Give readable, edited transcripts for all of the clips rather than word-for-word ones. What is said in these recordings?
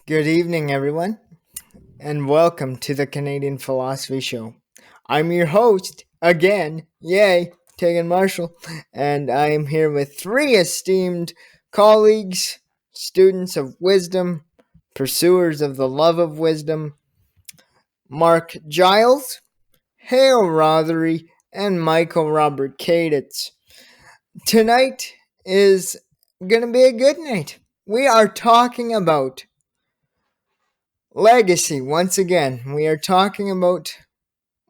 Good evening, everyone, and welcome to the Canadian Philosophy Show. I'm your host, again, yay, Tagen Marshall, and I am here with three esteemed colleagues, students of wisdom, pursuers of the love of wisdom, Mark Giles, Hale Rothery, and Michael Robert Caditz. Tonight is going to be a good night. We are talking about legacy once again. We're talking about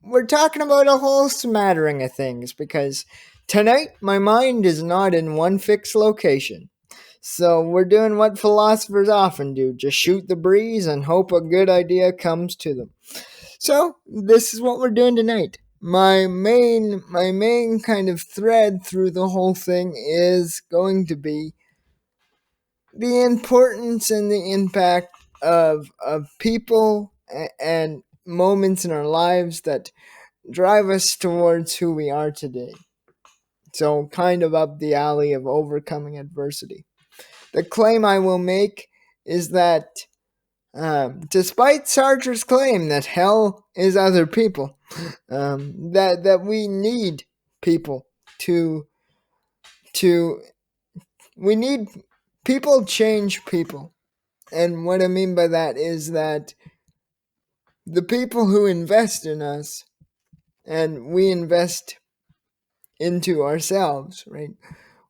a whole smattering of things because tonight my mind is not in one fixed location. So we're doing what philosophers often do, just shoot the breeze and hope a good idea comes to them. So this is what we're doing tonight. My main kind of thread through the whole thing is going to be the importance and the impact of people and moments in our lives that drive us towards who we are today. So kind of up the alley of overcoming adversity. The claim I will make is that despite Sartre's claim that hell is other people, that we need people to we need people change people. And what I mean by that is that the people who invest in us and we invest into ourselves, right?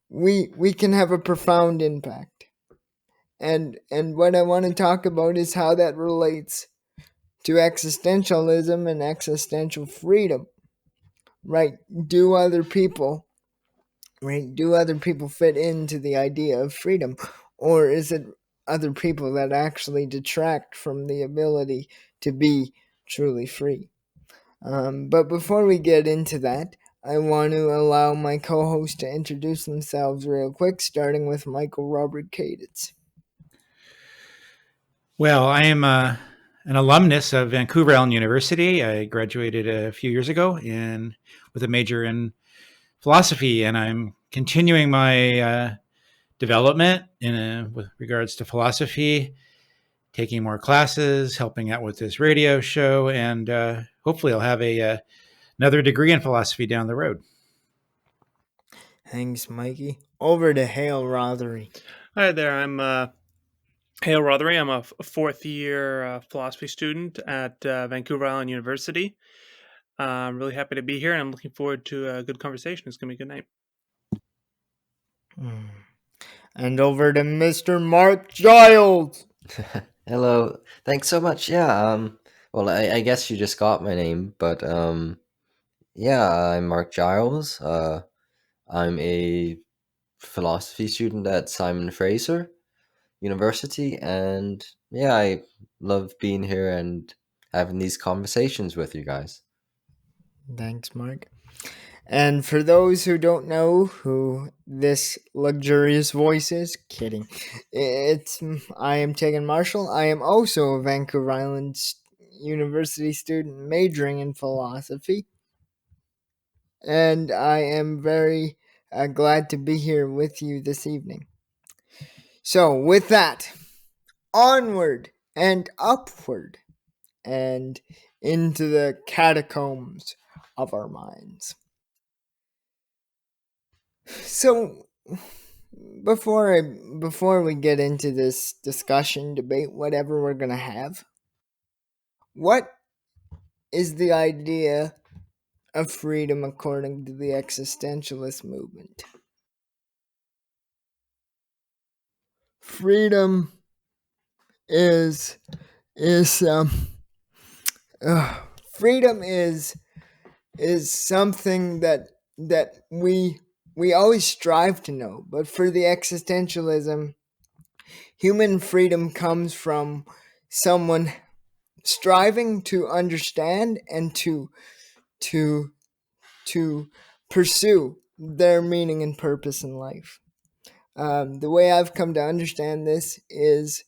We can have a profound impact. And what I want to talk about is how that relates to existentialism and existential freedom. Right? Do other people fit into the idea of freedom, or is it other people that actually detract from the ability to be truly free? But before we get into that, I want to allow my co-hosts to introduce themselves real quick, starting with Michael Robert Caditz. Well, I am an alumnus of Vancouver University. I graduated a few years ago with a major in philosophy, and I'm continuing my development with regards to philosophy, taking more classes, helping out with this radio show, and hopefully I'll have another degree in philosophy down the road. Thanks, Mikey. Over to Hale Rothery. Hi there, I'm Hale Rothery. I'm a fourth-year philosophy student at Vancouver Island University. I'm really happy to be here, and I'm looking forward to a good conversation. It's going to be a good night. And over to Mr. Mark Giles. Hello. Thanks so much. Yeah. Well, I guess you just got my name, but yeah, I'm Mark Giles. I'm a philosophy student at Simon Fraser University, and yeah, I love being here and having these conversations with you guys. Thanks, Mark. And for those who don't know who this luxurious voice is, kidding. I am Tagen Marshall. I am also a Vancouver Island University student majoring in philosophy. And I am very glad to be here with you this evening. So with that, onward and upward and into the catacombs of our minds. So before we get into this discussion, debate, whatever we're going to have, what is the idea of freedom according to the existentialist movement? Freedom freedom is something that we always strive to know, but for the existentialism, human freedom comes from someone striving to understand and to pursue their meaning and purpose in life. The way I've come to understand this is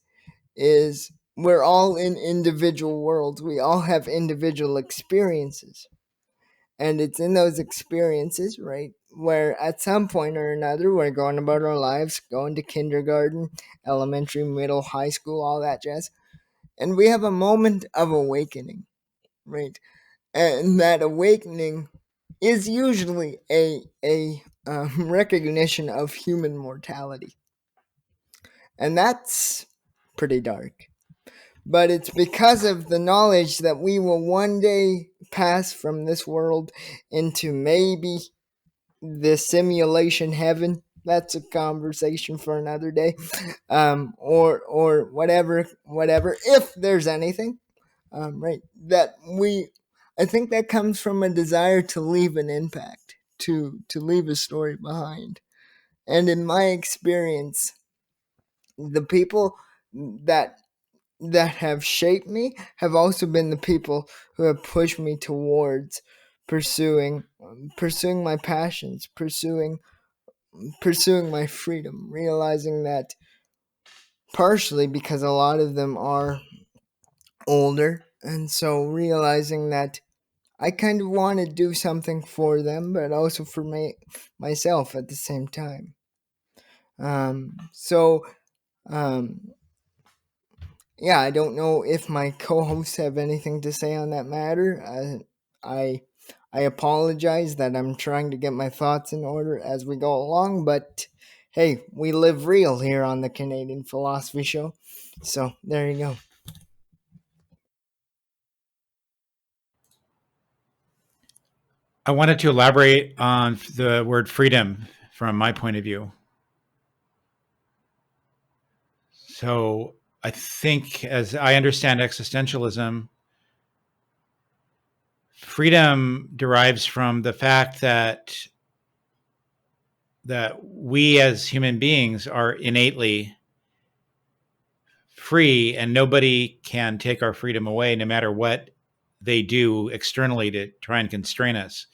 we're all in individual worlds. We all have individual experiences. And it's in those experiences, right, where at some point or another we're going about our lives, going to kindergarten, elementary, middle, high school, all that jazz. and we have a moment of awakening, right? And that awakening is usually a recognition of human mortality, and that's pretty dark. But it's because of the knowledge that we will one day pass from this world into maybe the simulation heaven. That's a conversation for another day, or whatever, if there's anything, right? I think that comes from a desire to leave an impact, to leave a story behind. And in my experience, the people that have shaped me have also been the people who have pushed me towards pursuing my passions, pursuing my freedom, realizing that partially because a lot of them are older, and so realizing that I kind of want to do something for them, but also for myself at the same time. So yeah, I don't know if my co-hosts have anything to say on that matter. I apologize that I'm trying to get my thoughts in order as we go along, but hey, we live real here on the Canadian Philosophy Show. So there you go. I wanted to elaborate on the word freedom from my point of view. So I think, as I understand existentialism, freedom derives from the fact that we as human beings are innately free, and nobody can take our freedom away, no matter what they do externally to try and constrain us.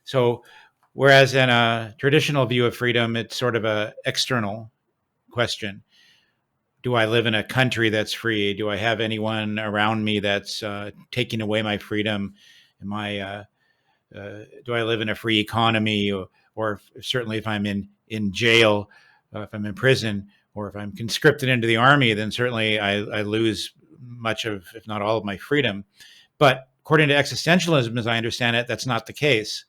So whereas in a traditional view of freedom, it's sort of a external question. Do I live in a country that's free? Do I have anyone around me that's taking away my freedom? Am I do I live in a free economy, or certainly if I'm in jail, if I'm in prison, or if I'm conscripted into the army, then certainly I lose much of, if not all of, my freedom. But according to existentialism, as I understand it, that's not the case.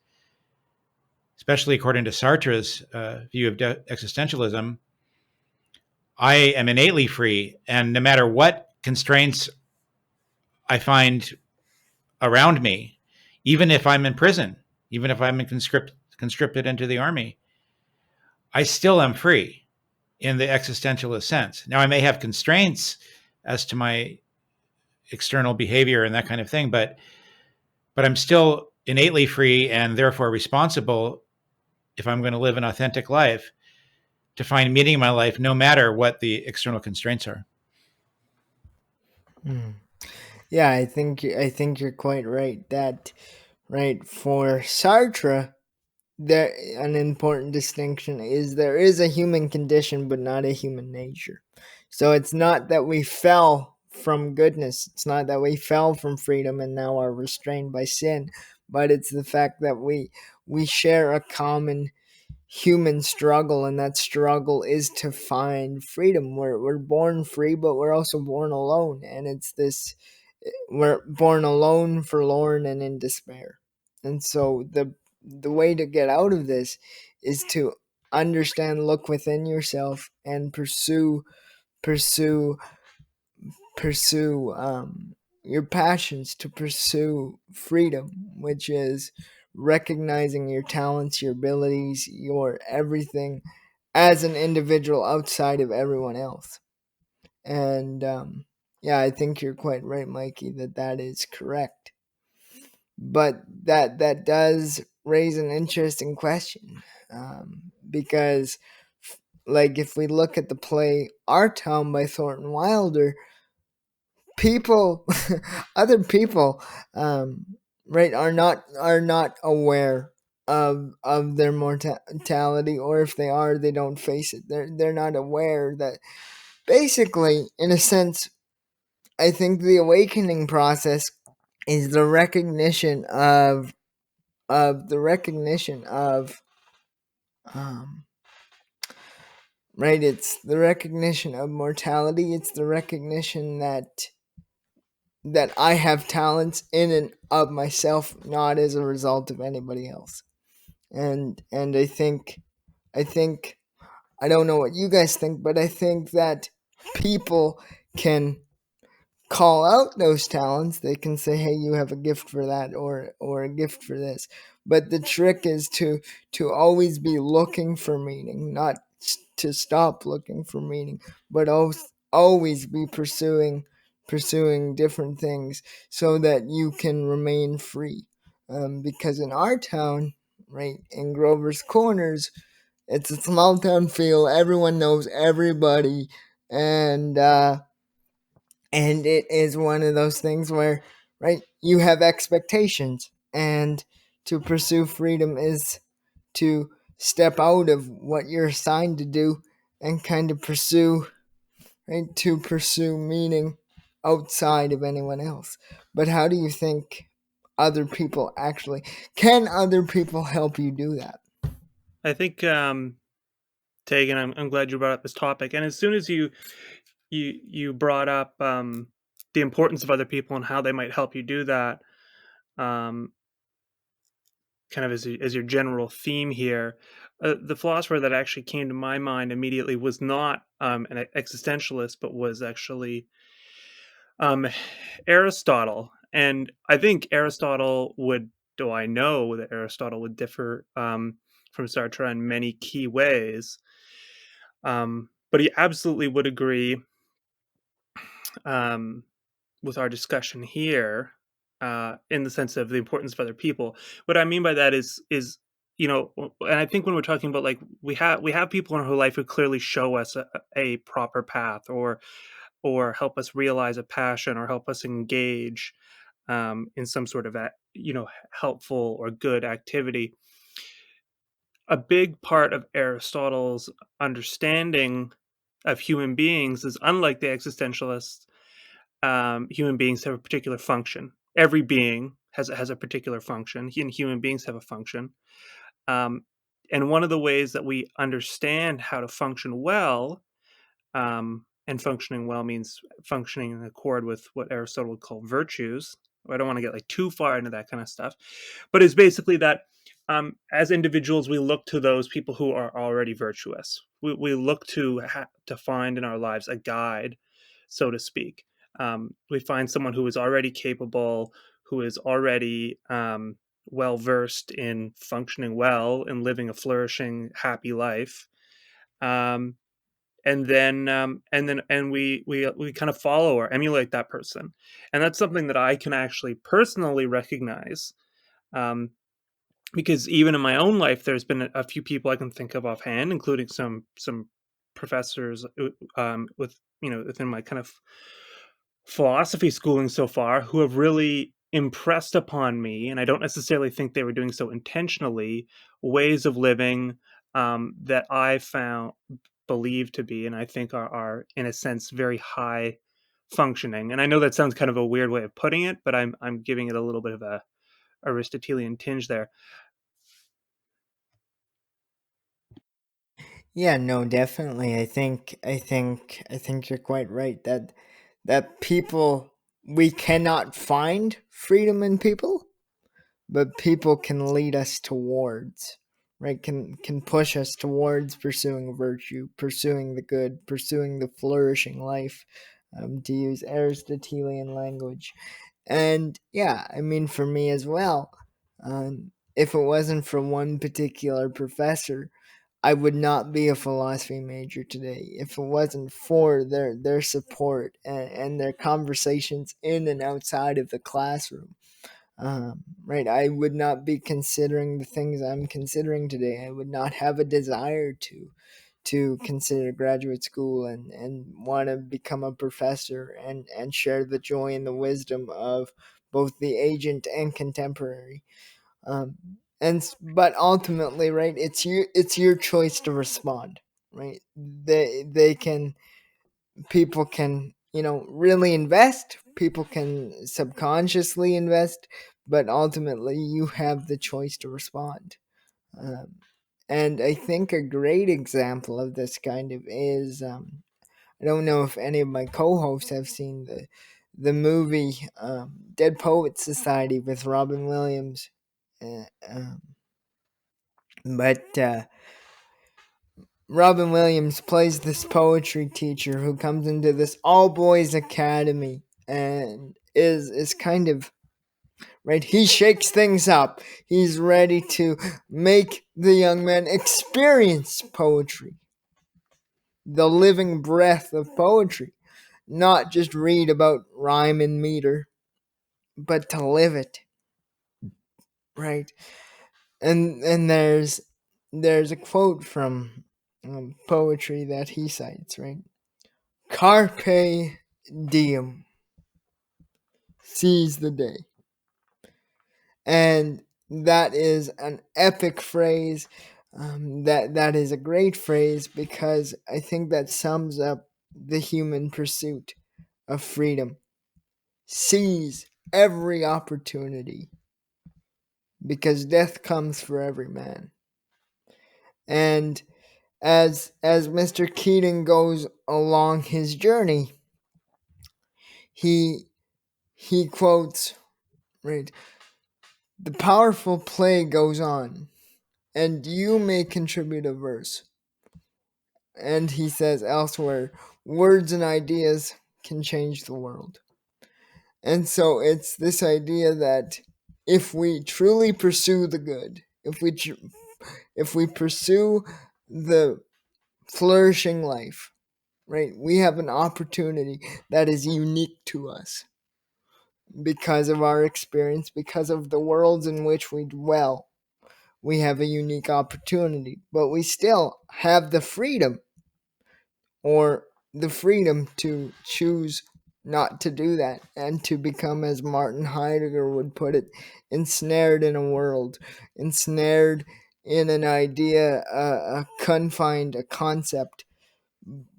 Especially according to Sartre's view of existentialism, I am innately free, and no matter what constraints I find around me, even if I'm in prison, even if I'm conscripted into the army, I still am free in the existentialist sense. Now, I may have constraints as to my external behavior and that kind of thing, but I'm still innately free, and therefore responsible, if I'm going to live an authentic life, to find meaning in my life, no matter what the external constraints are. Yeah, I think you're quite right. That, right, for Sartre, there an important distinction is there is a human condition, but not a human nature. So it's not that we fell from goodness. It's not that we fell from freedom and now are restrained by sin, but it's the fact that we share a common human struggle, and that struggle is to find freedom. We're born free, but we're also born alone, and it's this: we're born alone, forlorn, and in despair. And so the way to get out of this is to understand, look within yourself, and pursue your passions, to pursue freedom, which is recognizing your talents, your abilities, your everything as an individual outside of everyone else. And yeah, I think you're quite right, Mikey, that is correct. But that does raise an interesting question, because, like, if we look at the play Our Town by Thornton Wilder, people, other people, right, are not aware of their mortality, or if they are, they don't face it. They're not aware that, basically, in a sense, I think the awakening process is the recognition of um, right, it's the recognition of mortality. It's the recognition that that I have talents in and of myself, not as a result of anybody else. And I think I don't know what you guys think, but I think that people can call out those talents. They can say, hey, you have a gift for that, or a gift for this. But the trick is to always be looking for meaning, not to stop looking for meaning, but always be pursuing different things so that you can remain free. Because in our town, right, in Grover's Corners, it's a small town feel. Everyone knows everybody, and it is one of those things where, right, you have expectations, and to pursue freedom is to step out of what you're assigned to do and kind of pursue, right, to pursue meaning outside of anyone else. But how do you think other people can other people help you do that? I think, Tagen, I'm glad you brought up this topic. And as soon as you brought up the importance of other people and how they might help you do that, um, kind of as your general theme here, the philosopher that actually came to my mind immediately was not an existentialist, but was actually um, Aristotle. And I think Aristotle would, though I know that Aristotle would differ from Sartre in many key ways, but he absolutely would agree um, with our discussion here, in the sense of the importance of other people. What I mean by that is, and I think when we're talking about, like, we have people in our life who clearly show us a proper path, or help us realize a passion, or help us engage in some sort of helpful or good activity. A big part of Aristotle's understanding of human beings is, unlike the existentialists, human beings have a particular function. Every being has a particular function, and human beings have a function. Um, and one of the ways that we understand how to function well, and functioning well means functioning in accord with what Aristotle would call virtues. I don't want to get like too far into that kind of stuff, but it's basically that, as individuals, we look to those people who are already virtuous. We look to find in our lives a guide, so to speak. We find someone who is already capable, who is already well versed in functioning well and living a flourishing, happy life. Um, and we kind of follow or emulate that person, and that's something that I can actually personally recognize, um, because even in my own life, there's been a few people I can think of offhand, including some professors, with within my kind of philosophy schooling so far, who have really impressed upon me, and I don't necessarily think they were doing so intentionally, ways of living that I found, believe to be, and I think are in a sense very high functioning. And I know that sounds kind of a weird way of putting it, but I'm giving it a little bit of a Aristotelian tinge there. Yeah, no, definitely. I think you're quite right that people, we cannot find freedom in people, but people can lead us towards, right? Can push us towards pursuing virtue, pursuing the good, pursuing the flourishing life, to use Aristotelian language. And yeah, I mean, for me as well, if it wasn't for one particular professor, I would not be a philosophy major today. If it wasn't for their support and their conversations in and outside of the classroom, right, I would not be considering the things I'm considering today. I would not have a desire to consider graduate school and want to become a professor and share the joy and the wisdom of both the agent and contemporary. Um, but ultimately, right, it's your choice to respond, right? They can People can, really invest. People can subconsciously invest, but ultimately you have the choice to respond. Um, and I think a great example of this kind of is, I don't know if any of my co-hosts have seen movie Dead Poets Society with Robin Williams. But Robin Williams plays this poetry teacher who comes into this all boys academy and is kind of right. He shakes things up. He's ready to make the young man experience poetry, the living breath of poetry, not just read about rhyme and meter, but to live it. Right. And there's a quote from poetry that he cites, right? Carpe diem, seize the day. And that is an epic phrase. That is a great phrase because I think that sums up the human pursuit of freedom. Seize every opportunity because death comes for every man. And as Mr. Keating goes along his journey, he quotes, right, the powerful play goes on, and you may contribute a verse. And he says elsewhere, words and ideas can change the world. And so it's this idea that if we truly pursue the good, if we pursue the flourishing life, right, we have an opportunity that is unique to us because of our experience, because of the worlds in which we dwell. We have a unique opportunity, but we still have the freedom to choose not to do that and to become, as Martin Heidegger would put it, ensnared in a world, ensnared in an idea, confined, a concept.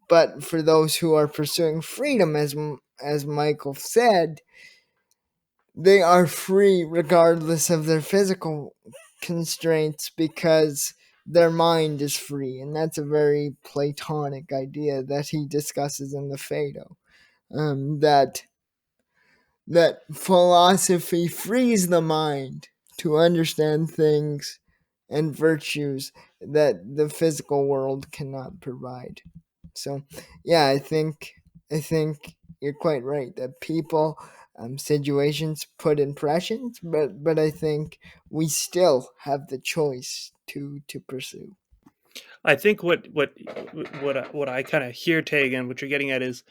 But for those who are pursuing freedom, as Michael said, they are free regardless of their physical constraints because their mind is free. And that's a very Platonic idea that he discusses in the Phaedo. That philosophy frees the mind to understand things and virtues that the physical world cannot provide. So, yeah, I think you're quite right that people, situations put impressions, but I think we still have the choice to pursue. I think what I kind of hear, Tagen, what you're getting at is,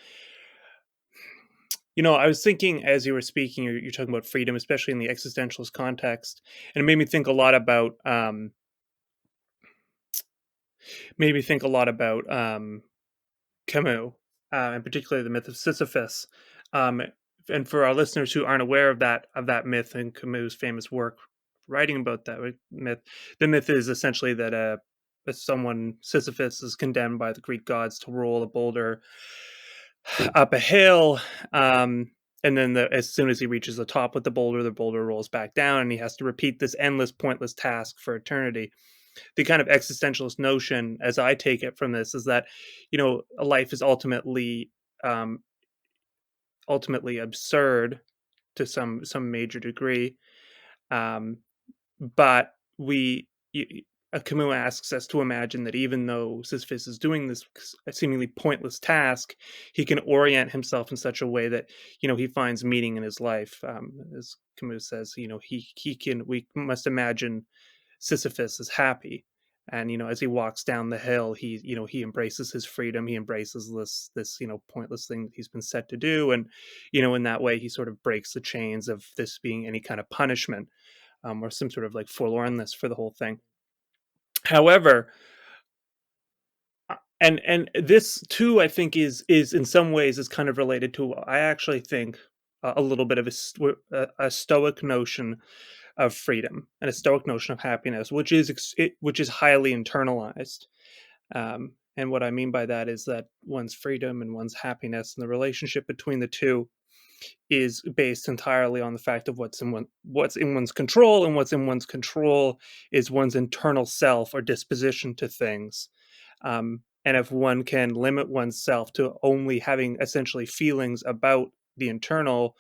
I was thinking as you were speaking, you're talking about freedom, especially in the existentialist context, and it made me think a lot about Camus, and particularly the myth of Sisyphus. And for our listeners who aren't aware of that myth and Camus' famous work writing about that myth, the myth is essentially that Sisyphus is condemned by the Greek gods to roll a boulder up a hill, and then as soon as he reaches the top with the boulder rolls back down, and he has to repeat this endless, pointless task for eternity. The kind of existentialist notion, as I take it from this, is that a life is ultimately absurd to some major degree, but Camus asks us to imagine that even though Sisyphus is doing this seemingly pointless task, he can orient himself in such a way that he finds meaning in his life. As Camus says, we must imagine Sisyphus is happy, and as he walks down the hill, he embraces his freedom, he embraces this pointless thing that he's been set to do, and in that way he sort of breaks the chains of this being any kind of punishment, or some sort of like forlornness for the whole thing. However, and this too, I think is in some ways is kind of related to, I actually think, a little bit of a Stoic notion of freedom and a Stoic notion of happiness, which is highly internalized. And what I mean by that is that one's freedom and one's happiness and the relationship between the two is based entirely on the fact of what's in one's control, and what's in one's control is one's internal self or disposition to things. And if one can limit oneself to only having essentially feelings about the internal,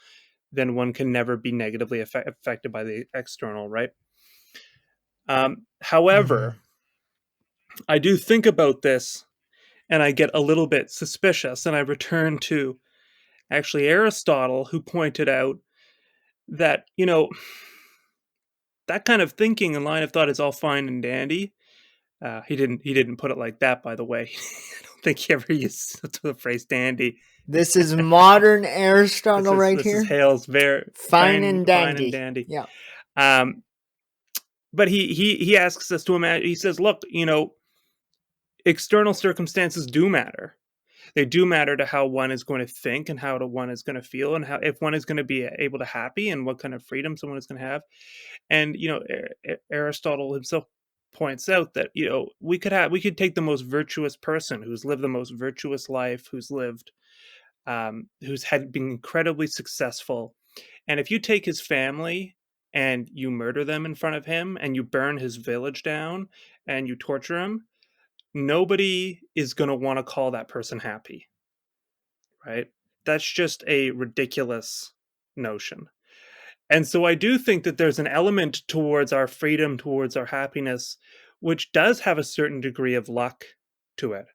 then one can never be negatively affected by the external, right? However, I do think about this and I get a little bit suspicious, and I return to actually Aristotle, who pointed out that, that kind of thinking and line of thought is all fine and dandy. He didn't put it like that, by the way. I don't think he ever used the phrase dandy. This is modern Aristotle This here. is Hale's very Fine and dandy. Yeah. Yeah. But he asks us to imagine. He says, "Look, external circumstances do matter. They do matter to how one is going to think and how one is going to feel, and how if one is going to be able to happy, and what kind of freedom someone is going to have." And Aristotle himself points out that we could take the most virtuous person who's lived the most virtuous life, who's had been incredibly successful, and if you take his family and you murder them in front of him, and you burn his village down, and you torture him, nobody is going to want to call that person happy, right? That's just a ridiculous notion. And so I do think that there's an element towards our freedom, towards our happiness, which does have a certain degree of luck to it,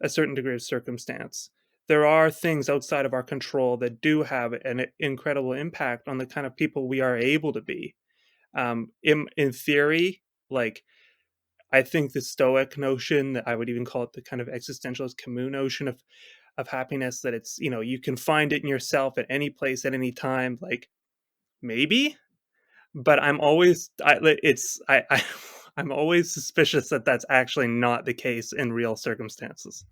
a certain degree of circumstance. There are things outside of our control that do have an incredible impact on the kind of people we are able to be. In theory, like, I think the Stoic notion, I would even call it the kind of existentialist Camus notion of happiness, that it's, you can find it in yourself at any place at any time, like, maybe, but I'm always I'm always suspicious that that's actually not the case in real circumstances.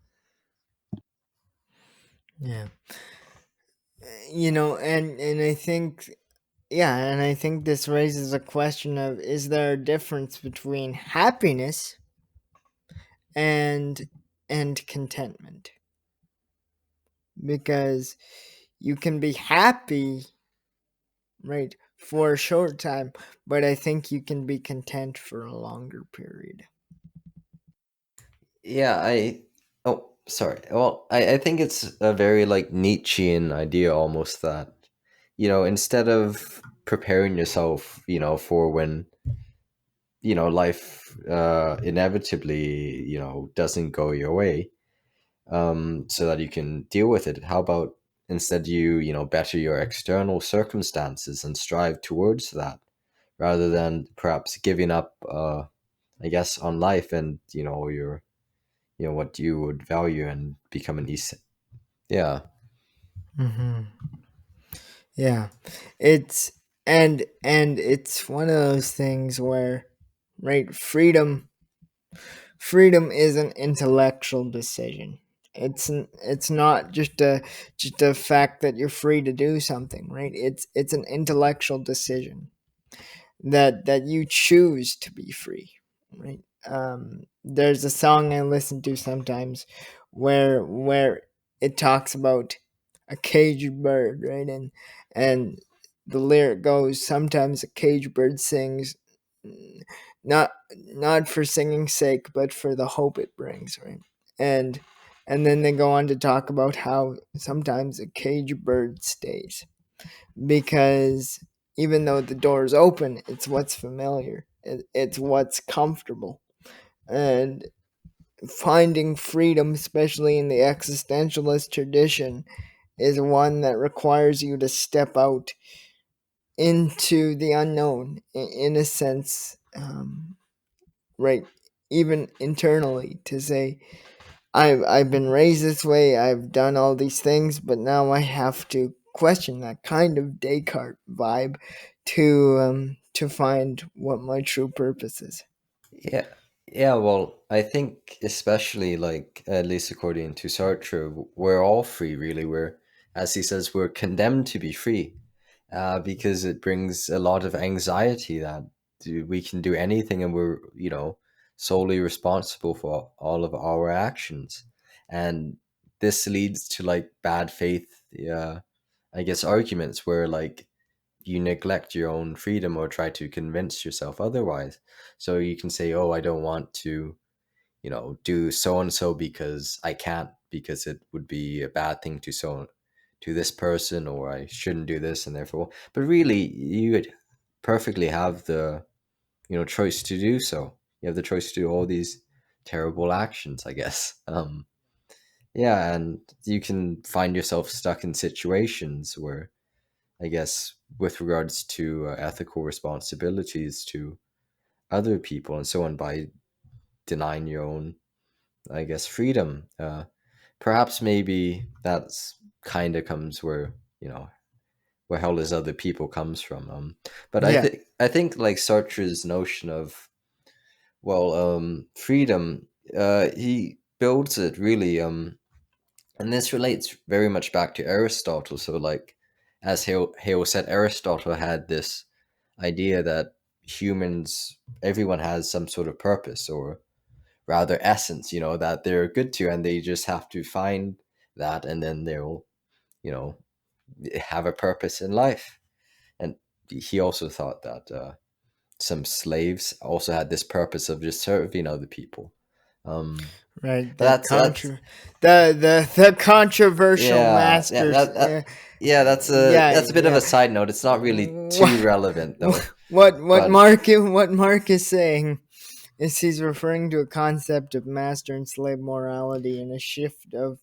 Yeah. And I think, and I think this raises a question of, is there a difference between happiness and contentment? Because you can be happy, right, for a short time, but I think you can be content for a longer period. Yeah, oh, sorry. Well, I think it's a very like Nietzschean idea almost that, instead of preparing yourself, for when, life inevitably, doesn't go your way, so that you can deal with it. How about instead you better your external circumstances and strive towards that, rather than perhaps giving up, I guess, on life and your what you would value and become an east. Yeah. Yeah, it's and it's one of those things where, right, freedom is an intellectual decision. It's not just a fact that you're free to do something, right? It's an intellectual decision that you choose to be free, right? There's a song I listen to sometimes where it talks about a caged bird, right? And the lyric goes, sometimes a caged bird sings, not for singing's sake, but for the hope it brings, right? And then they go on to talk about how sometimes a caged bird stays, because even though the door is open, it's what's familiar, it's what's comfortable. And finding freedom, especially in the existentialist tradition, is one that requires you to step out into the unknown, in a sense, right? Even internally, to say, I've been raised this way, I've done all these things, but now I have to question that kind of Descartes vibe to find what my true purpose is. Yeah. Yeah, well, I think especially like, at least according to Sartre, we're all free really. We're, as he says, we're condemned to be free, because it brings a lot of anxiety that we can do anything and we're, solely responsible for all of our actions. And this leads to like bad faith, I guess, arguments where like you neglect your own freedom or try to convince yourself otherwise. So you can say, oh, I don't want to, do so and so because I can't, because it would be a bad thing to to this person, or I shouldn't do this, and therefore. But really, you would perfectly have the choice to do so. You have the choice to do all these terrible actions, I guess. Yeah, and you can find yourself stuck in situations where, I guess, with regards to ethical responsibilities to other people and so on, by denying your own, I guess, freedom. Perhaps maybe that's kind of comes where where hell is other people comes from. But Yeah. I think like Sartre's notion of freedom. He builds it really. And this relates very much back to Aristotle. So, like, as Hale said, Aristotle had this idea that everyone has some sort of purpose, or rather essence, that they're good to, and they just have to find that, and then they'll, you know, have a purpose in life. And he also thought that some slaves also had this purpose of just serving other people. Right, But the controversial yeah, masters. that's a bit of a side note. It's not really too relevant though. What Mark is saying is he's referring to a concept of master and slave morality and a shift of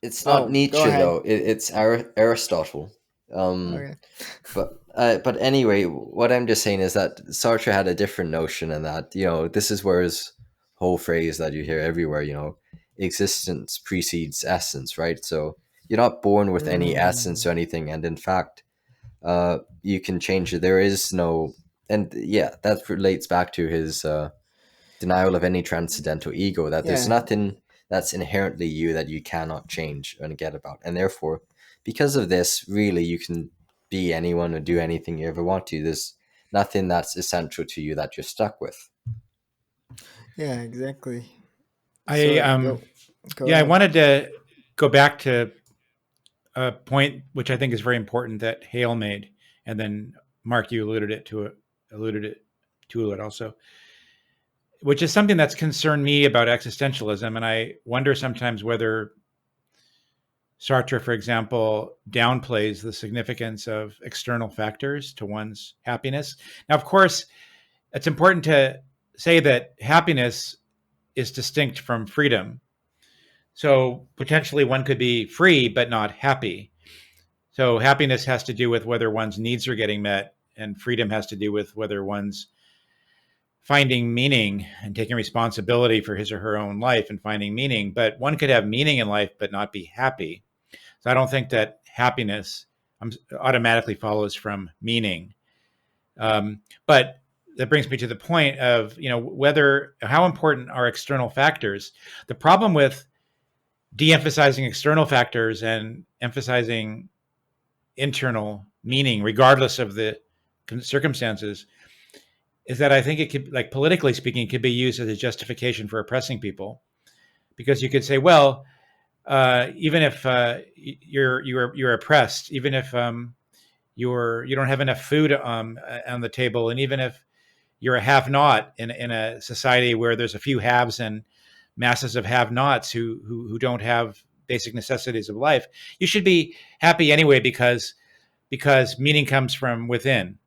it's not Nietzsche though. It's Aristotle. Okay. But anyway, what I'm just saying is that Sartre had a different notion, and that this is where his whole phrase that you hear everywhere, existence precedes essence, right? So you're not born with any essence or anything, and in fact, you can change it. There is no, and yeah, that relates back to his denial of any transcendental ego. That there's nothing that's inherently you that you cannot change and get about, and therefore, because of this, really, you can be anyone or do anything you ever want to. There's nothing that's essential to you that you're stuck with. Yeah, exactly. I wanted to go back to a point which I think is very important that Hale made, and then Mark, you alluded to it also, which is something that's concerned me about existentialism, and I wonder sometimes whether Sartre, for example, downplays the significance of external factors to one's happiness. Now, of course, it's important to say that happiness is distinct from freedom. So potentially one could be free but not happy. So happiness has to do with whether one's needs are getting met, and freedom has to do with whether one's finding meaning and taking responsibility for his or her own life and finding meaning. But one could have meaning in life but not be happy. So I don't think that happiness automatically follows from meaning. But that brings me to the point of, how important are external factors? The problem with de-emphasizing external factors and emphasizing internal meaning, regardless of the circumstances, is that I think it could, like politically speaking, could be used as a justification for oppressing people, because you could say, well, even if you're oppressed, even if you don't have enough food on the table, and even if you're a have-not in a society where there's a few haves and masses of have-nots who don't have basic necessities of life, you should be happy anyway because meaning comes from within.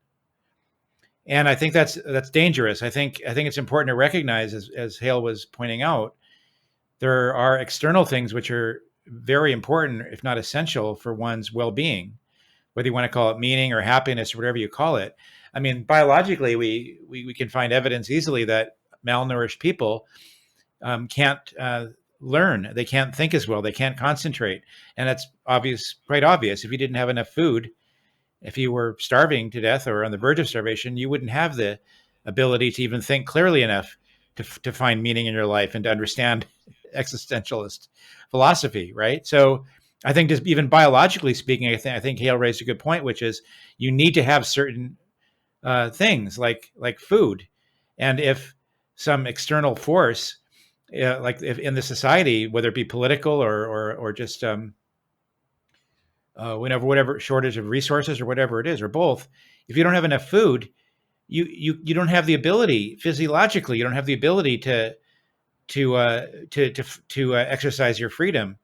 And I think that's dangerous. I think it's important to recognize, as Hale was pointing out, there are external things which are very important, if not essential, for one's well-being, whether you want to call it meaning or happiness or whatever you call it. I mean, biologically, we can find evidence easily that malnourished people can't learn. They can't think as well. They can't concentrate. And that's quite obvious. If you didn't have enough food, if you were starving to death or on the verge of starvation, you wouldn't have the ability to even think clearly enough to find meaning in your life and to understand existentialist philosophy, right? So I think just even biologically speaking, I think Hale raised a good point, which is you need to have certain things like food. And if some external force, like if in the society, whether it be political or just whatever shortage of resources or whatever it is, or both, if you don't have enough food, you don't have the ability physiologically, you don't have the ability to exercise your freedom.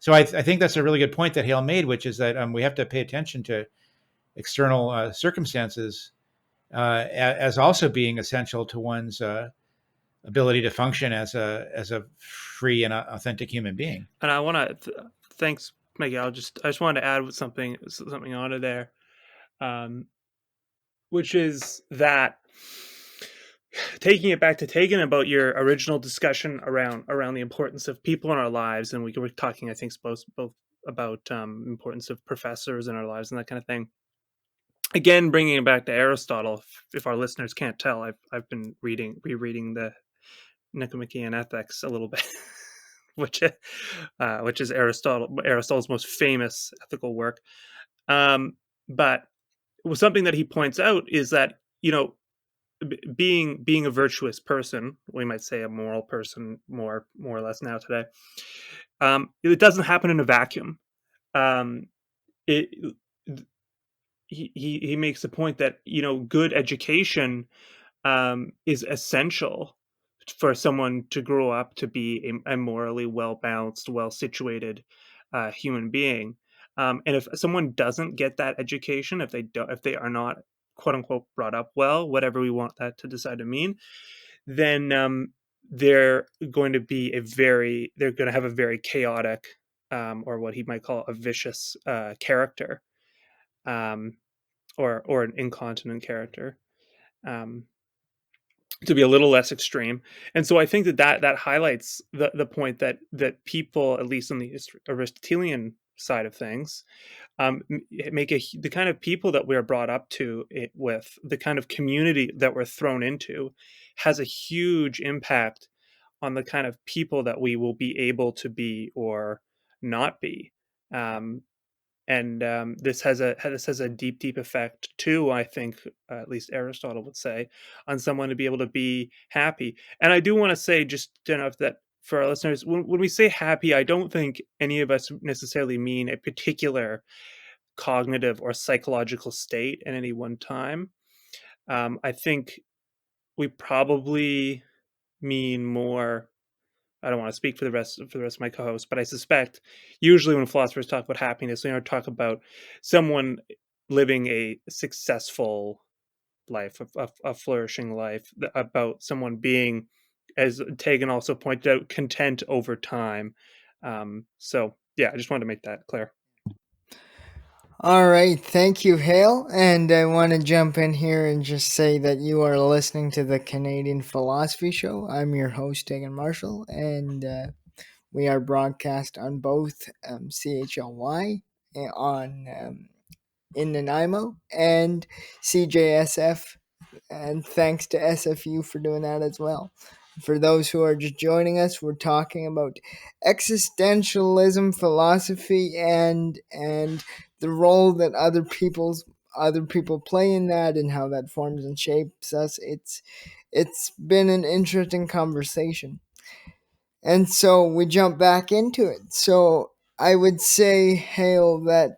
So I think that's a really good point that Hale made, which is that we have to pay attention to external circumstances as also being essential to one's ability to function as a free and authentic human being. And I want to thanks, Miguel. I just wanted to add something onto there, which is that taking it back to Tagen about your original discussion around the importance of people in our lives, and we were talking, I think, both about importance of professors in our lives and that kind of thing. Again, bringing it back to Aristotle, if our listeners can't tell, I've been rereading the Nicomachean Ethics a little bit, which is Aristotle's most famous ethical work. But something that he points out is that, being a virtuous person, we might say a moral person, more or less now today, it doesn't happen in a vacuum. He makes the point that good education is essential for someone to grow up to be a morally well-balanced, well-situated human being. And if someone doesn't get that education, if they are not quote unquote brought up well, whatever we want that to decide to mean, then they're going to have a very chaotic, or what he might call a vicious character, or an incontinent character. To be a little less extreme. And so I think that highlights the point that people, at least on the Aristotelian side of things, the kind of people that we're brought up to it with, the kind of community that we're thrown into, has a huge impact on the kind of people that we will be able to be or not be. And this has a deep effect too, I think, at least Aristotle would say, on someone to be able to be happy. And I do want to say, just enough, that for our listeners, when we say happy, I don't think any of us necessarily mean a particular cognitive or psychological state at any one time. I think we probably mean more. I don't want to speak for the rest of my co-hosts, but I suspect usually when philosophers talk about happiness, they don't talk about someone living a successful life, a flourishing life, about someone being, as Tagen also pointed out, content over time. So yeah, I just wanted to make that clear. All right, thank you, Hale. And I want to jump in here and just say that you are listening to the Canadian Philosophy Show. I'm your host, Tagen Marshall, and we are broadcast on both CHLY on in Nanaimo and CJSF. And thanks to SFU for doing that as well. For those who are just joining us, we're talking about existentialism philosophy and the role that other people play in that, and how that forms and shapes us. It's been an interesting conversation. And so we jump back into it. So I would say, Hale, that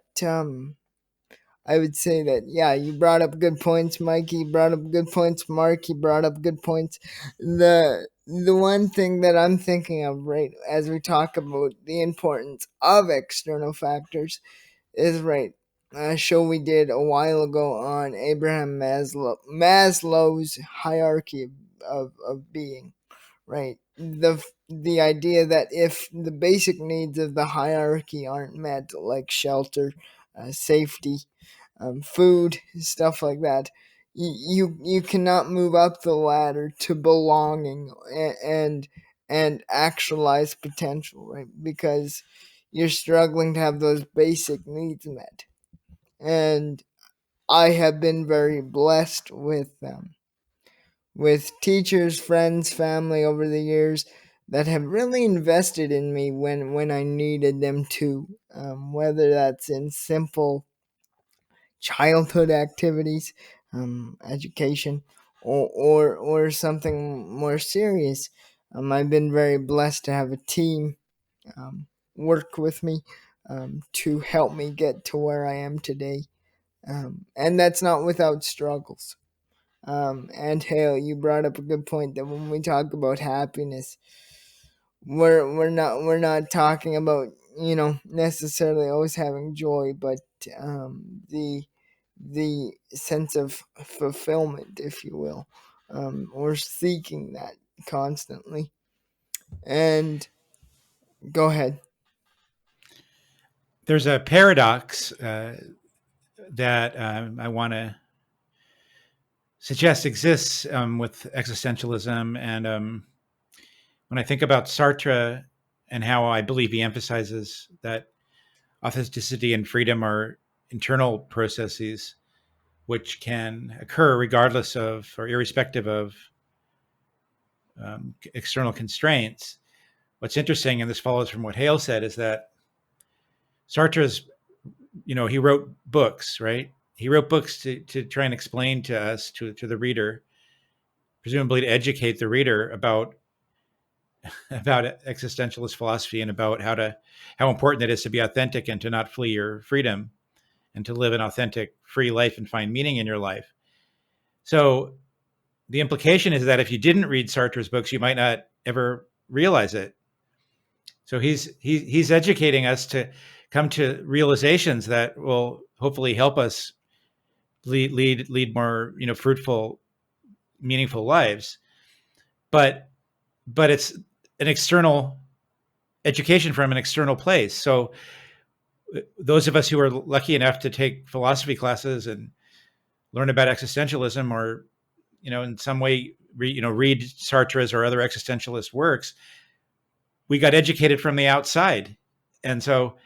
yeah, you brought up good points, Mikey. You brought up good points, Mark. You brought up good points. The one thing that I'm thinking of, right, as we talk about the importance of external factors, is right. A show we did a while ago on Abraham Maslow's hierarchy of being, right? The idea that if the basic needs of the hierarchy aren't met, like shelter, safety, food, stuff like that, you cannot move up the ladder to belonging and actualize potential, right? Because you're struggling to have those basic needs met. And I have been very blessed with teachers, friends, family over the years that have really invested in me when I needed them to, whether that's in simple childhood activities, education, or something more serious. I've been very blessed to have a team work with me to help me get to where I am today. And that's not without struggles. And Hale, you brought up a good point that when we talk about happiness, we're not talking about necessarily always having joy, but the sense of fulfillment, if you will. We're seeking that constantly. And go ahead. There's a paradox that I want to suggest exists with existentialism. And when I think about Sartre and how I believe he emphasizes that authenticity and freedom are internal processes which can occur regardless of or irrespective of external constraints. What's interesting, and this follows from what Hale said, is that Sartre's, he wrote books, right? He wrote books to try and explain to us, to the reader, presumably to educate the reader about existentialist philosophy and about how important it is to be authentic and to not flee your freedom and to live an authentic, free life and find meaning in your life. So the implication is that if you didn't read Sartre's books, you might not ever realize it. So he's educating us to come to realizations that will hopefully help us lead more fruitful, meaningful lives. But it's an external education from an external place. So those of us who are lucky enough to take philosophy classes and learn about existentialism, or in some way read Sartre's or other existentialist works, we got educated from the outside. And so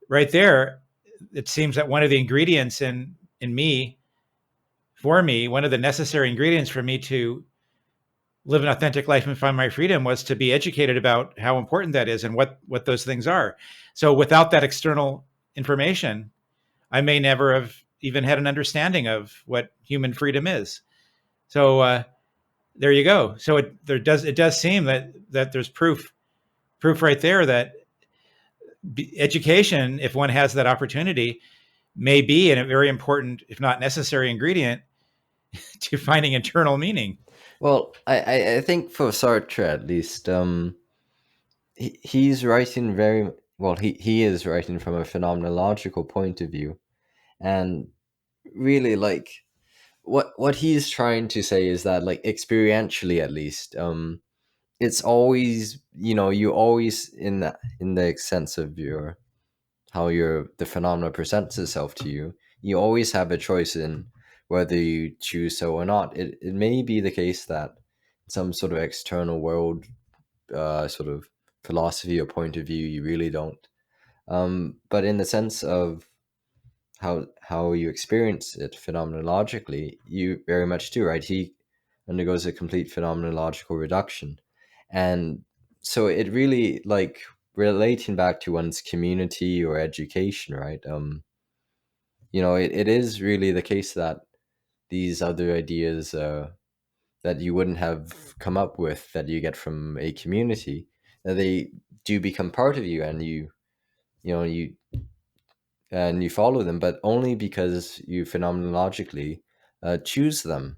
right there, it seems that one of the ingredients for me, one of the necessary ingredients for me to live an authentic life and find my freedom was to be educated about how important that is and what those things are. So without that external information, I may never have even had an understanding of what human freedom is. So there you go. So it does seem that there's proof right there that education, if one has that opportunity, may be a very important, if not necessary, ingredient to finding internal meaning. Well, I think for Sartre at least, he's writing very well. He is writing from a phenomenological point of view, and really, like, what he's trying to say is that, like, experientially at least, it's always, you always, in the sense of how the phenomena presents itself to you, you always have a choice in whether you choose so or not. It may be the case that some sort of external world sort of philosophy or point of view, you really don't. But in the sense of how you experience it phenomenologically, you very much do, right? He undergoes a complete phenomenological reduction. And so it really, like, relating back to one's community or education, right? It is really the case that these other ideas that you wouldn't have come up with, that you get from a community, that they do become part of you, and you follow them, but only because you phenomenologically choose them,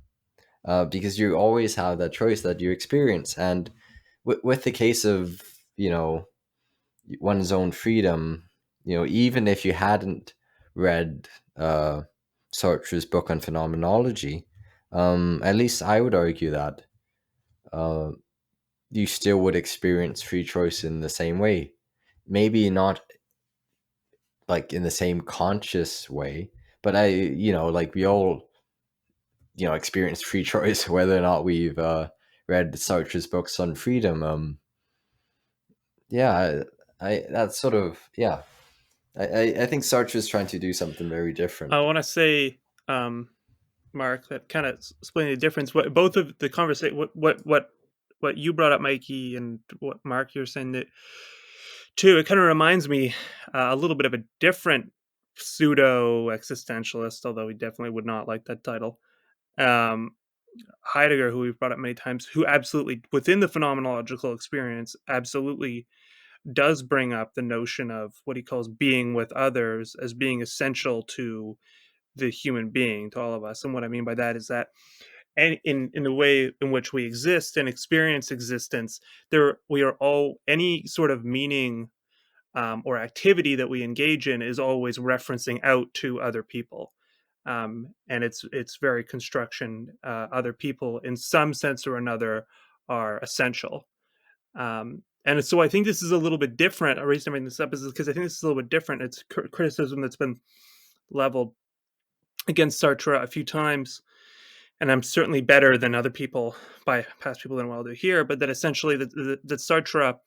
because you always have that choice that you experience. And with the case of one's own freedom, even if you hadn't read Sartre's book on phenomenology, at least I would argue that uh, you still would experience free choice in the same way. Maybe not like in the same conscious way, but like we all, experience free choice whether or not we've read Sartre's books on freedom. Yeah, I that's sort of, yeah. I think Sartre is trying to do something very different. I want to say, Mark, that kind of explaining the difference. What both of the conversation, what you brought up, Mikey, and what Mark you're saying that too. It kind of reminds me a little bit of a different pseudo existentialist, although he definitely would not like that title. Heidegger, who we've brought up many times, who absolutely, within the phenomenological experience, absolutely does bring up the notion of what he calls being with others as being essential to the human being, to all of us. And what I mean by that is that, and in the way in which we exist and experience existence, we are all, any sort of meaning or activity that we engage in is always referencing out to other people. And it's very construction. Other people, in some sense or another, are essential. And so I think this is a little bit different. The reason I bring this up is because I think this is a little bit different. It's criticism that's been leveled against Sartre a few times, and I'm certainly better than other people, by past people than what I'll do here, but that essentially that Sartre,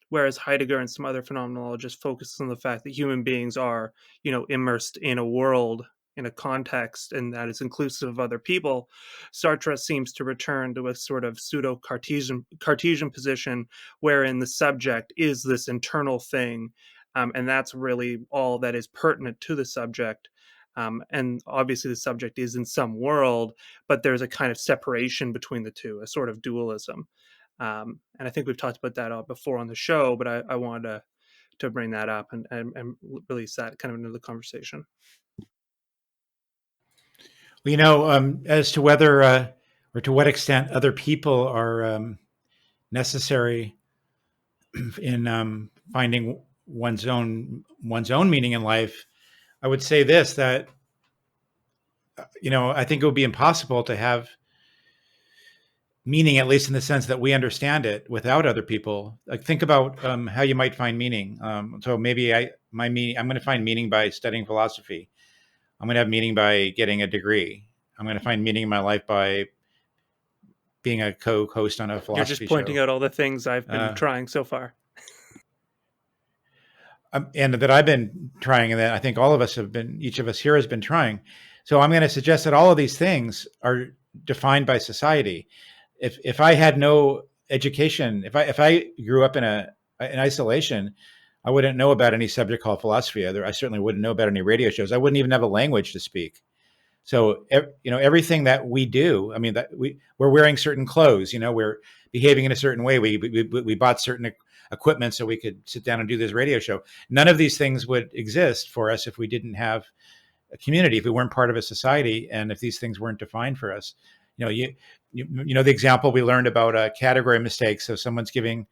whereas Heidegger and some other phenomenologists focus on the fact that human beings are, immersed in a world, in a context, and that is inclusive of other people, Sartre seems to return to a sort of pseudo-Cartesian position wherein the subject is this internal thing, and that's really all that is pertinent to the subject. And obviously the subject is in some world, but there's a kind of separation between the two, a sort of dualism. And I think we've talked about that before on the show, but I wanted to bring that up and release that kind of into the conversation. Well, as to whether or to what extent other people are necessary in finding one's own meaning in life, I would say this, that I think it would be impossible to have meaning, at least in the sense that we understand it, without other people. Like, think about how you might find meaning. So maybe I'm going to find meaning by studying philosophy. I'm going to have meaning by getting a degree. I'm going to find meaning in my life by being a co-host on a philosophy show. You're just pointing out all the things I've been trying so far. And that I've been trying, and that I think all of us each of us here has been trying. So I'm going to suggest that all of these things are defined by society. If I had no education, if I grew up in isolation, I wouldn't know about any subject called philosophy. I certainly wouldn't know about any radio shows. I wouldn't even have a language to speak. So everything that we do, I mean, that we're wearing certain clothes. We're behaving in a certain way. We bought certain equipment so we could sit down and do this radio show. None of these things would exist for us if we didn't have a community, if we weren't part of a society, and if these things weren't defined for us. The example we learned about category mistakes. So someone's giving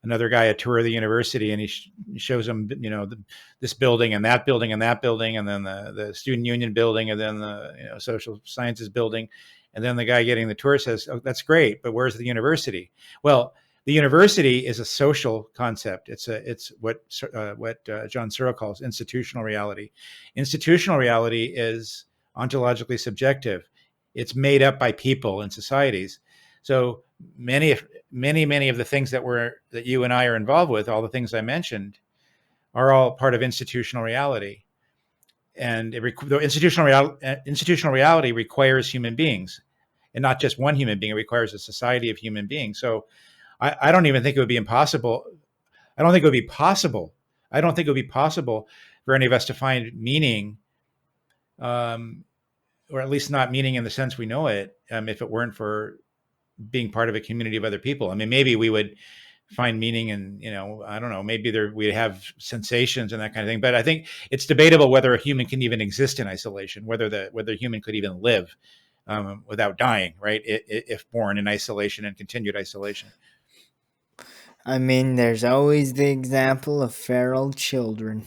another guy a tour of the university, and he shows him, this building and that building and that building, and then the student union building, and then the social sciences building, and then the guy getting the tour says, "Oh, that's great, but where's the university?" Well, the university is a social concept. It's what John Searle calls institutional reality. Institutional reality is ontologically subjective. It's made up by people and societies. So many of the things that you and I are involved with, all the things I mentioned, are all part of institutional reality. And the institutional reality requires human beings, and not just one human being. It requires a society of human beings. So I don't even think it would be impossible. I don't think it would be possible. I don't think it would be possible for any of us to find meaning, or at least not meaning in the sense we know it, if it weren't for being part of a community of other people. I mean, maybe we would find meaning in, I don't know, maybe we'd have sensations and that kind of thing. But I think it's debatable whether a human can even exist in isolation, whether a human could even live without dying, right? If born in isolation and continued isolation. I mean, there's always the example of feral children.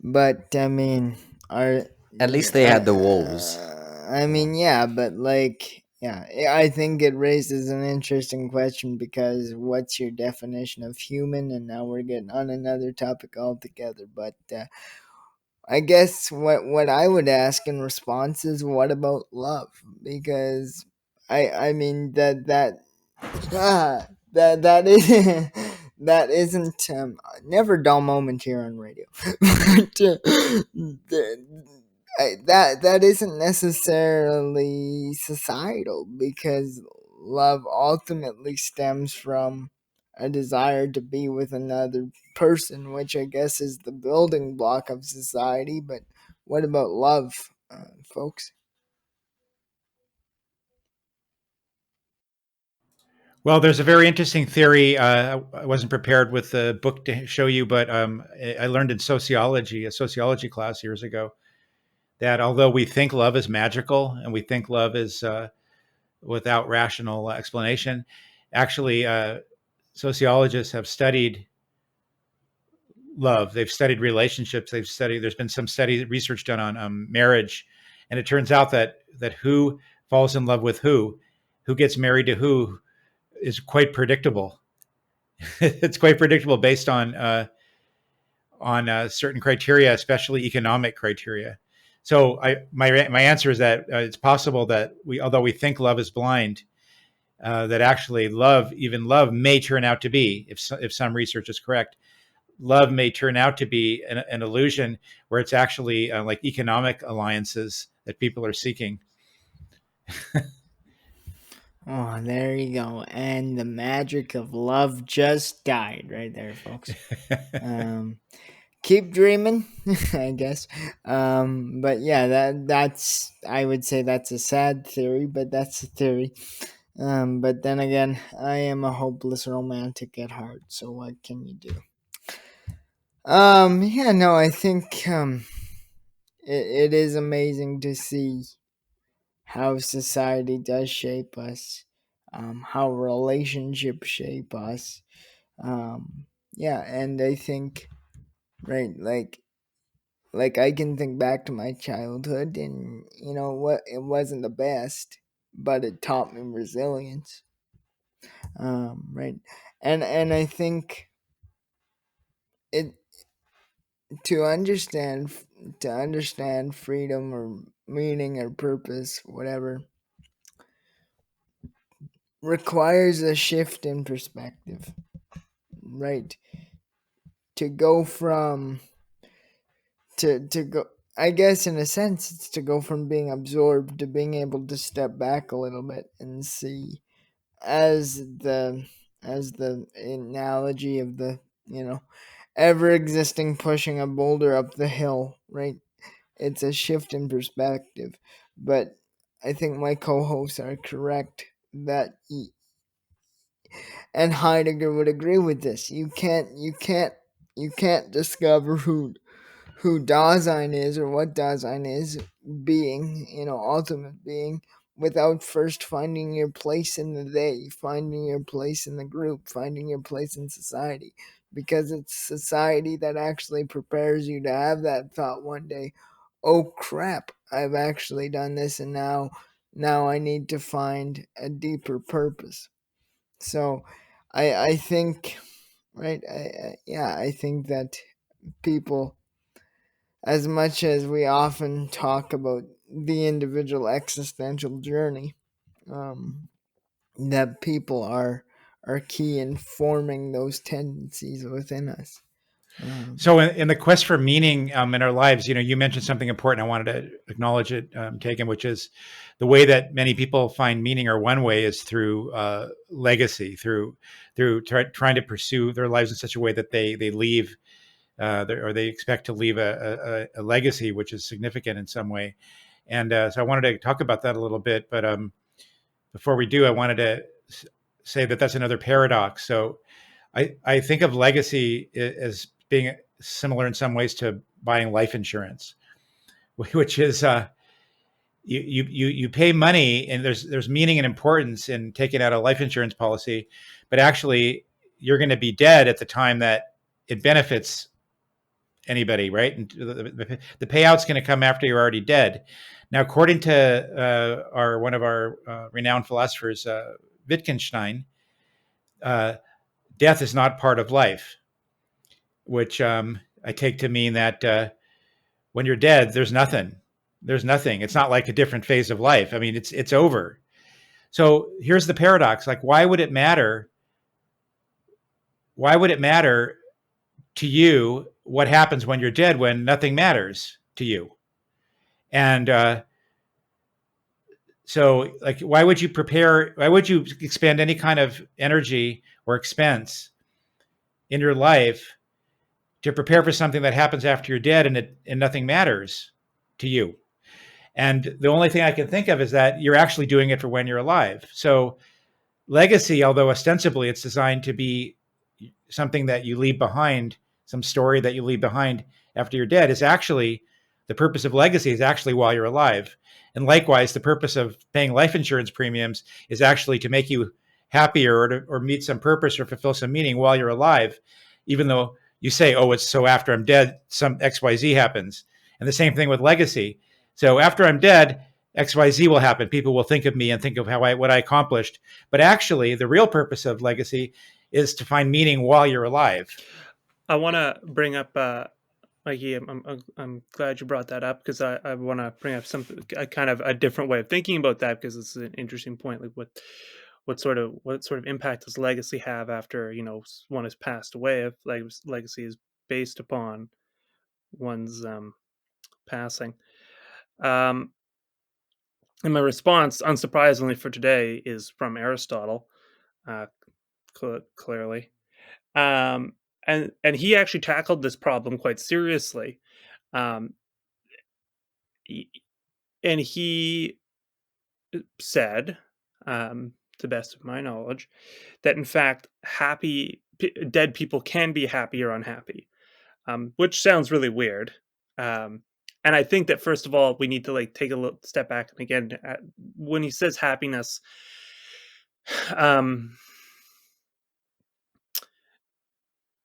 But, I mean, at least they had the wolves. I mean, yeah, but I think it raises an interesting question, because what's your definition of human? And now we're getting on another topic altogether. But I guess what I would ask in response is, what about love? Because I mean that is that isn't never a dull moment here on radio. That isn't necessarily societal, because love ultimately stems from a desire to be with another person, which I guess is the building block of society. But what about love, folks? Well, there's a very interesting theory. I wasn't prepared with the book to show you, but I learned in a sociology class years ago, that although we think love is magical and we think love is without rational explanation, actually sociologists have studied love. They've studied relationships. There's been some research done on marriage, and it turns out that who falls in love with who gets married to who, is quite predictable. It's quite predictable based on certain criteria, especially economic criteria. So my answer is that it's possible that although we think love is blind, that actually love may turn out to be, if some research is correct, love may turn out to be an illusion where it's actually like economic alliances that people are seeking. Oh, there you go. And the magic of love just died right there, folks. Keep dreaming, I guess. But yeah, that's, I would say that's a sad theory, but that's a theory. But then again, I am a hopeless romantic at heart, so what can you do? Yeah, no, I think it is amazing to see how society does shape us, how relationships shape us. Yeah, and I think, right, like I can think back to my childhood, and what, it wasn't the best, but it taught me resilience. Right, and I think it to understand freedom or meaning or purpose, whatever, requires a shift in perspective, right? To go from to go, I guess in a sense it's to go from being absorbed to being able to step back a little bit and see, as the analogy of the ever existing pushing a boulder up the hill, right? It's a shift in perspective. But I think my co-hosts are correct that and Heidegger would agree with this. You can't discover who Dasein is, or what Dasein is, being, ultimate being, without first finding your place in the they, finding your place in the group, finding your place in society. Because it's society that actually prepares you to have that thought one day, oh crap, I've actually done this, and now I need to find a deeper purpose. So I think, right, I think that people, as much as we often talk about the individual existential journey, that people are key in forming those tendencies within us. So in the quest for meaning in our lives, you mentioned something important. I wanted to acknowledge it, Tagen, which is the way that many people find meaning, or one way, is through legacy, through trying to pursue their lives in such a way that they leave or they expect to leave a legacy which is significant in some way. And so I wanted to talk about that a little bit. But before we do, I wanted to say that that's another paradox. So I think of legacy as being similar in some ways to buying life insurance, which is you pay money, and there's meaning and importance in taking out a life insurance policy, but actually you're going to be dead at the time that it benefits anybody, right? And the payout's going to come after you're already dead. Now, according to one of our renowned philosophers, Wittgenstein, death is not part of life, which I take to mean that when you're dead, there's nothing. There's nothing. It's not like a different phase of life. I mean, it's over. So here's the paradox. Like, why would it matter? Why would it matter to you what happens when you're dead, when nothing matters to you? And so, like, why would you expend any kind of energy or expense in your life to prepare for something that happens after you're dead, and nothing matters to you? And the only thing I can think of is that you're actually doing it for when you're alive. So legacy, although ostensibly it's designed to be something that you leave behind, some story that you leave behind after you're dead, is actually, the purpose of legacy is actually while you're alive. And likewise, the purpose of paying life insurance premiums is actually to make you happier, or meet some purpose or fulfill some meaning while you're alive, even though you say, oh, it's so after I'm dead, some XYZ happens. And the same thing with legacy. So after I'm dead, XYZ will happen. People will think of me and think of what I accomplished. But actually, the real purpose of legacy is to find meaning while you're alive. I want to bring up, Mikey, I'm glad you brought that up, because I want to bring up a kind of a different way of thinking about that, because it's an interesting point. Like what sort of impact does legacy have after, one has passed away? If legacy is based upon one's passing. And my response, unsurprisingly for today, is from Aristotle, clearly. And he actually tackled this problem quite seriously. And he said, to the best of my knowledge, that in fact, dead people can be happy or unhappy, which sounds really weird. And I think that, first of all, we need to take a little step back. And again, when he says happiness,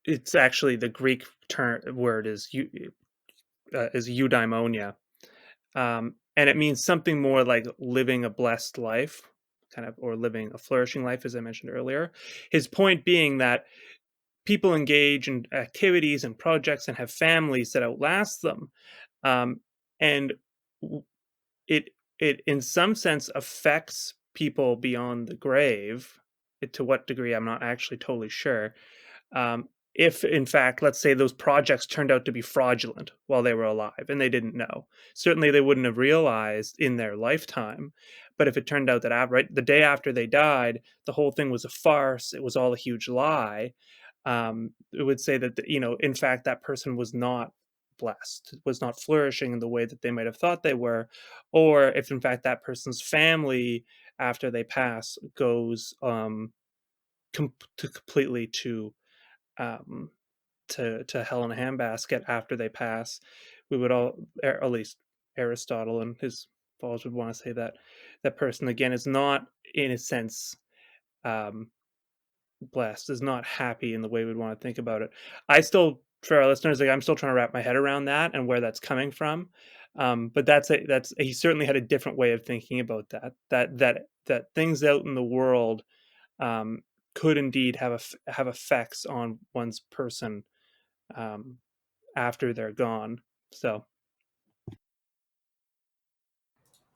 it's actually the Greek word is eudaimonia, and it means something more like living a blessed life, or living a flourishing life, as I mentioned earlier. His point being that people engage in activities and projects and have families that outlast them, and it in some sense affects people beyond the grave. To what degree, I'm not actually totally sure. If in fact, let's say those projects turned out to be fraudulent while they were alive and they didn't know, certainly they wouldn't have realized in their lifetime. But if it turned out that the day after they died, the whole thing was a farce, it was all a huge lie, it would say that, in fact, that person was not blessed, was not flourishing in the way that they might have thought they were. Or if in fact that person's family, after they pass, goes completely to hell in a handbasket after they pass, we would all, at least Aristotle and his followers, would want to say that that person again is not, in a sense, blessed, is not happy in the way we'd want to think about it. I still, for our listeners, I'm still trying to wrap my head around that and where that's coming from. But he certainly had a different way of thinking about that things out in the world could indeed have effects on one's person after they're gone. So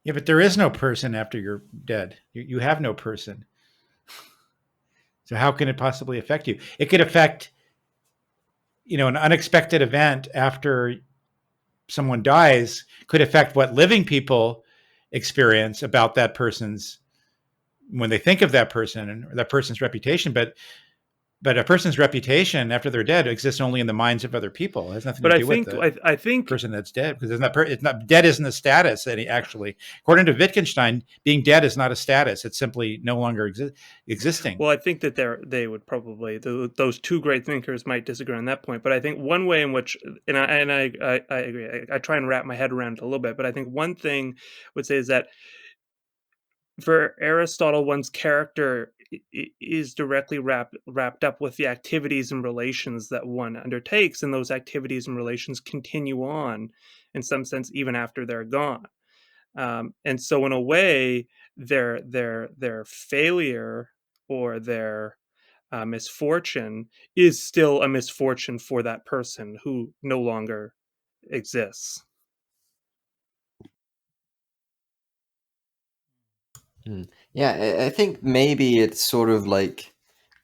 Yeah, but there is no person after you're dead. You have no person. So how can it possibly affect you? It could affect, an unexpected event after someone dies could affect what living people experience about that person's, when they think of that person or that person's reputation. But a person's reputation after they're dead exists only in the minds of other people. It has nothing to do with the person that's dead, because it's not dead isn't a status. Actually, according to Wittgenstein, being dead is not a status. It's simply no longer existing. Well, I think that they would probably, those two great thinkers might disagree on that point. But I think one way in which, and I agree, I try and wrap my head around it a little bit. But I think one thing I would say is that for Aristotle, one's character is directly wrapped up with the activities and relations that one undertakes, and those activities and relations continue on, in some sense, even after they're gone. And so, in a way, their failure or their misfortune is still a misfortune for that person who no longer exists. Yeah, I think maybe it's sort of like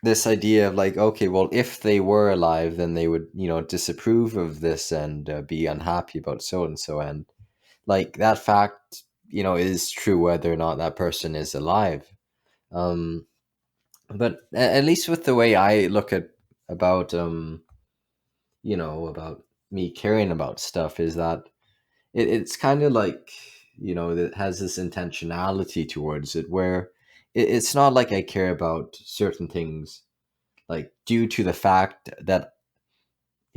this idea of okay, well, if they were alive, then they would, disapprove of this and be unhappy about so and so. And that fact, is true whether or not that person is alive. But at least with the way I look at about, about me caring about stuff, is that it's kind of that has this intentionality towards it, where it's not like I care about certain things due to the fact that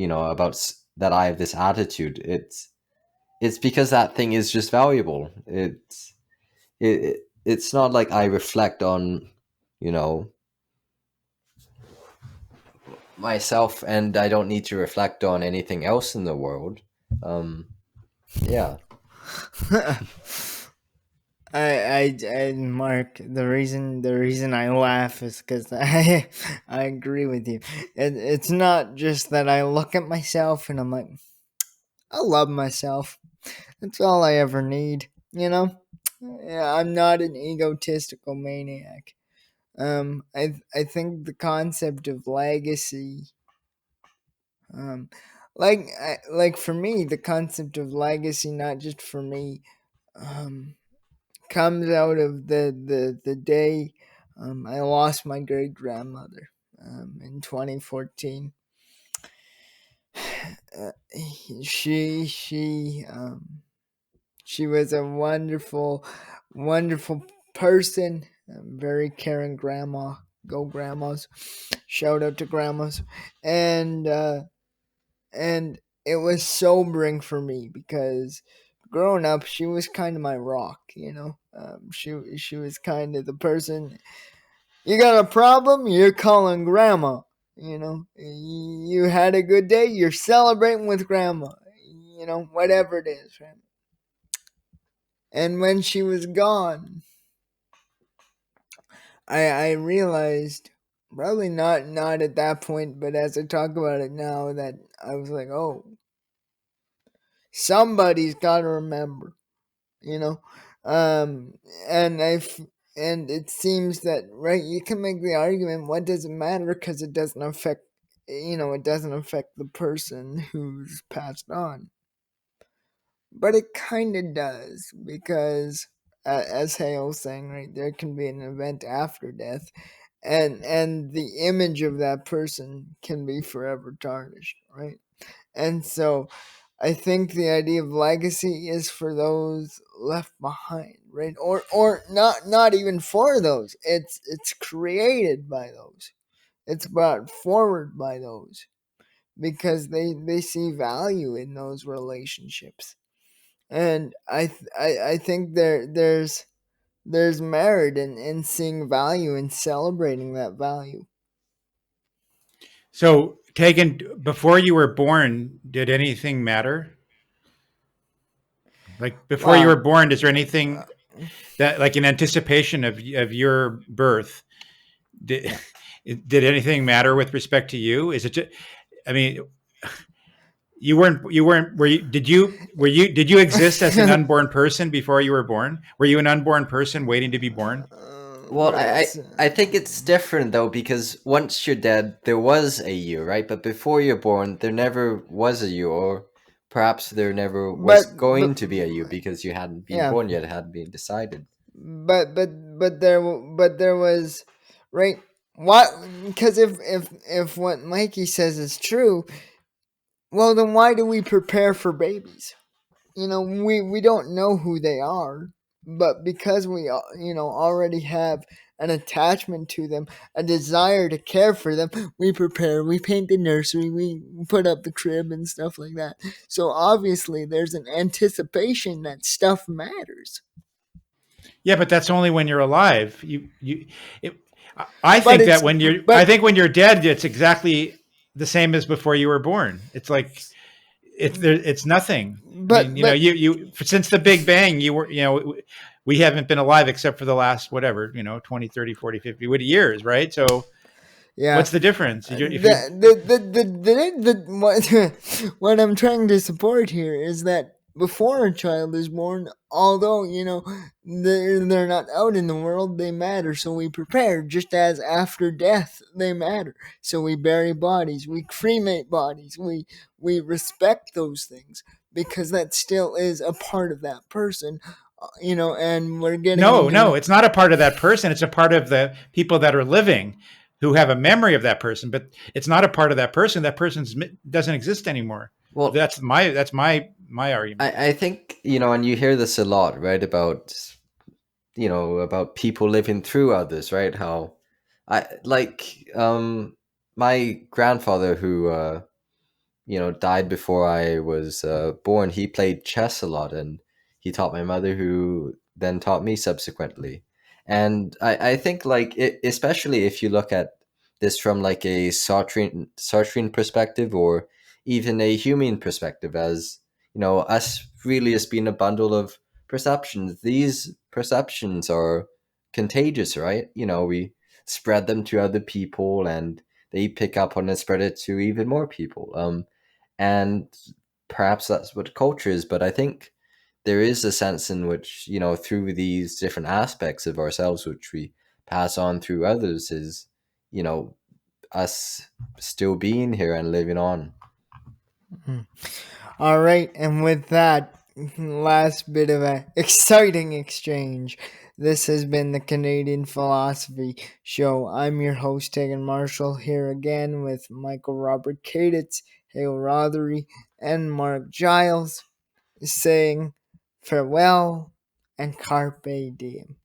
about that I have this attitude. It's because that thing is just valuable. It's not like I reflect on myself, and I don't need to reflect on anything else in the world. Um, yeah. Mark, the reason I laugh is because I agree with you. It's not just that I look at myself and I'm like, I love myself. That's all I ever need, you know. Yeah, I'm not an egotistical maniac. I think the concept of legacy, um, like for me, the concept of legacy, not just for me, um, comes out of the day I lost my great grandmother in 2014. Uh, she she um, she was a wonderful person, very caring grandma. Go grandmas! Shout out to grandmas, and and it was sobering for me because growing up, she was kind of my rock. She was kind of the person. You got a problem? You're calling grandma. You had a good day. You're celebrating with grandma. Whatever it is. Right? And when she was gone, I realized, probably not at that point, but as I talk about it now, that I was like, oh, somebody's got to remember, you know, um, and and it seems that, right, you can make the argument, what does it matter, because it doesn't affect, it doesn't affect the person who's passed on, but it kind of does, because as Hale was saying, right, there can be an event after death, and the image of that person can be forever tarnished, right? And so I think the idea of legacy is for those left behind, right? Or not even for those. It's created by those. It's brought forward by those because they see value in those relationships. And I think there's merit in seeing value and celebrating that value. So, Tagen, before you were born, did anything matter? Like before you were born, is there anything that, like in anticipation of your birth, did did anything matter with respect to you? Is it just, I mean, you weren't did you exist as an unborn person before you were born? Were you an unborn person waiting to be born? Well, I think it's different though, because once you're dead, there was a you, right? But before you're born, there never was a you, or perhaps there never was going to be a you because you hadn't been born yet; it hadn't been decided. But there was, right. What? Because if what Mikey says is true, well, then why do we prepare for babies? We don't know who they are, but because we already have an attachment to them, a desire to care for them, we prepare, we paint the nursery, we put up the crib and stuff like that. So obviously there's an anticipation that stuff matters. Yeah, but that's only when you're alive. I think that I think when you're dead, it's exactly the same as before you were born. It's like it's nothing. But you since the Big Bang, we haven't been alive except for the last 20, 30, 40, 50 years, right? So yeah, what's the difference? What I'm trying to support here is that before a child is born, although they're not out in the world, they matter. So we prepare, just as after death they matter. So we bury bodies, we cremate bodies, we respect those things because that still is a part of that person. And we're getting no, it's not a part of that person. It's a part of the people that are living, who have a memory of that person, but it's not a part of that person. That person doesn't exist anymore. Well, that's my argument. I think, and you hear this a lot, right? About people living through others, right? How my grandfather, who died before I was born, he played chess a lot, and he taught my mother, who then taught me subsequently. And I think, especially if you look at this from like a Sartrean perspective, or even a human perspective, as us really as being a bundle of perceptions. These perceptions are contagious, right? We spread them to other people, and they pick up on it, spread it to even more people. And perhaps that's what culture is. But I think there is a sense in which, through these different aspects of ourselves, which we pass on through others, is, us still being here and living on. All right, and with that last bit of an exciting exchange, this has been the Canadian Philosophy Show. I'm your host, Tagen Marshall, here again with Michael Robert Caditz, Hale Rothery, and Mark Giles, saying farewell and carpe diem.